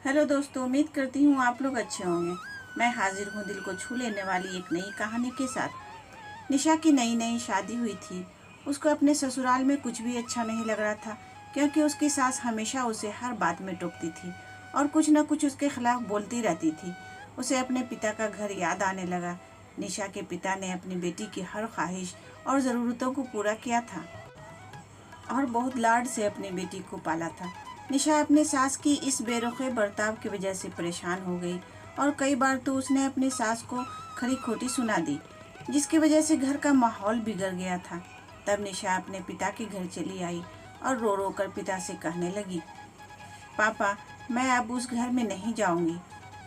Hello दोस्तों, उम्मीद करती हूँ आप लोग अच्छे होंगे। मैं हाजिर हूँ दिल को छू लेने वाली एक नई कहानी के साथ। निशा की नई नई शादी हुई थी। उसको अपने ससुराल में कुछ भी अच्छा नहीं लग रहा था, क्योंकि उसकी सास हमेशा उसे हर बात में टोकती थी और कुछ न कुछ उसके खिलाफ बोलती रहती थी। उसे अपने पिता का घर याद आने लगा। निशा के पिता ने अपनी बेटी की हर ख्वाहिश और ज़रूरतों को पूरा किया था और बहुत लाड से अपनी बेटी को पाला था। निशा अपनी सास की इस बेरुखे बर्ताव की वजह से परेशान हो गई और कई बार तो उसने अपनी सास को खरी खोटी सुना दी, जिसकी वजह से घर का माहौल बिगड़ गया था। तब निशा अपने पिता के घर चली आई और रो रो कर पिता से कहने लगी, पापा, मैं अब उस घर में नहीं जाऊंगी,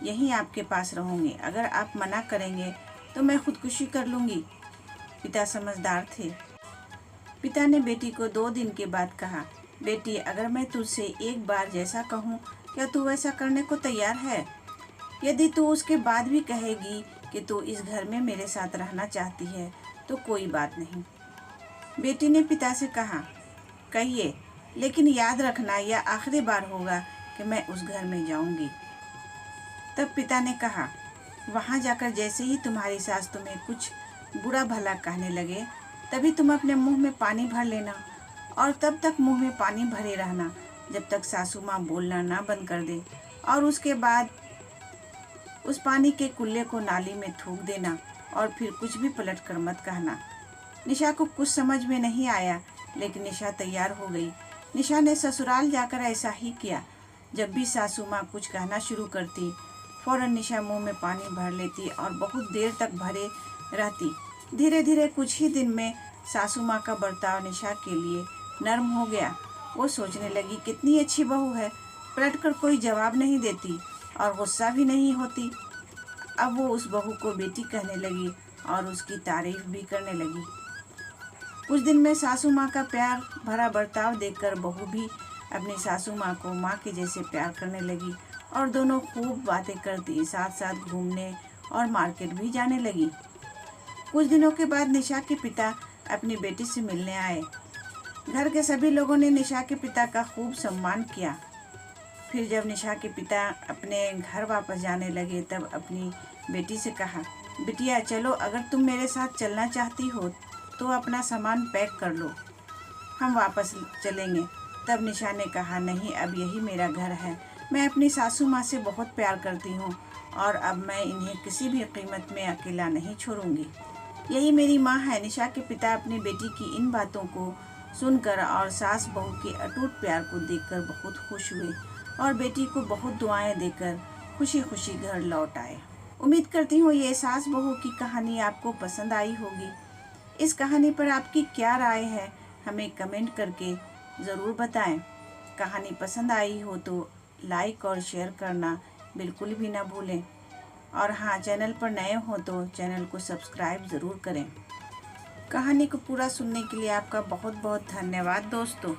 यहीं आपके पास रहूंगी। अगर आप मना करेंगे तो मैं खुदकुशी कर लूंगी। पिता समझदार थे। पिता ने बेटी को 2 दिन के बाद कहा, बेटी, अगर मैं तुझसे एक बार जैसा कहूँ, क्या तू वैसा करने को तैयार है? यदि तू उसके बाद भी कहेगी कि तू इस घर में मेरे साथ रहना चाहती है तो कोई बात नहीं। बेटी ने पिता से कहा, कहिए, लेकिन याद रखना यह आखिरी बार होगा कि मैं उस घर में जाऊंगी। तब पिता ने कहा, वहाँ जाकर जैसे ही तुम्हारी सास तुम्हें कुछ बुरा भला कहने लगे, तभी तुम अपने मुंह में पानी भर लेना और तब तक मुंह में पानी भरे रहना जब तक सासू माँ बोलना ना बंद कर दे, और उसके बाद उस पानी के कुल्ले को नाली में थूक देना और फिर कुछ भी पलट कर मत कहना। निशा को कुछ समझ में नहीं आया, लेकिन निशा तैयार हो गई। निशा ने ससुराल जाकर ऐसा ही किया। जब भी सासू माँ कुछ कहना शुरू करती, फौरन निशा मुंह में पानी भर लेती और बहुत देर तक भरे रहती। धीरे धीरे कुछ ही दिन में सासू माँ का बर्ताव निशा के लिए नर्म हो गया। वो सोचने लगी, कितनी अच्छी बहू है, पलटकर कोई जवाब नहीं देती और गुस्सा भी नहीं होती। अब वो उस बहू को बेटी कहने लगी और उसकी तारीफ भी करने लगी। कुछ दिन में सासू माँ का प्यार भरा बर्ताव देखकर बहू भी अपनी सासू माँ को माँ के जैसे प्यार करने लगी और दोनों खूब बातें करती, साथ साथ घूमने और मार्केट भी जाने लगी। कुछ दिनों के बाद निशा के पिता अपनी बेटी से मिलने आए। घर के सभी लोगों ने निशा के पिता का खूब सम्मान किया। फिर जब निशा के पिता अपने घर वापस जाने लगे, तब अपनी बेटी से कहा, बिटिया चलो, अगर तुम मेरे साथ चलना चाहती हो तो अपना सामान पैक कर लो, हम वापस चलेंगे। तब निशा ने कहा, नहीं, अब यही मेरा घर है। मैं अपनी सासू माँ से बहुत प्यार करती हूँ और अब मैं इन्हें किसी भी कीमत में अकेला नहीं छोड़ूंगी। यही मेरी माँ है। निशा के पिता अपनी बेटी की इन बातों को सुनकर और सास बहू के अटूट प्यार को देखकर बहुत खुश हुए और बेटी को बहुत दुआएं देकर खुशी खुशी घर लौट आए। उम्मीद करती हूँ ये सास बहू की कहानी आपको पसंद आई होगी। इस कहानी पर आपकी क्या राय है, हमें कमेंट करके ज़रूर बताएं। कहानी पसंद आई हो तो लाइक और शेयर करना बिल्कुल भी ना भूलें। और हाँ, चैनल पर नए हो तो चैनल को सब्सक्राइब ज़रूर करें। कहानी को पूरा सुनने के लिए आपका बहुत बहुत धन्यवाद दोस्तों।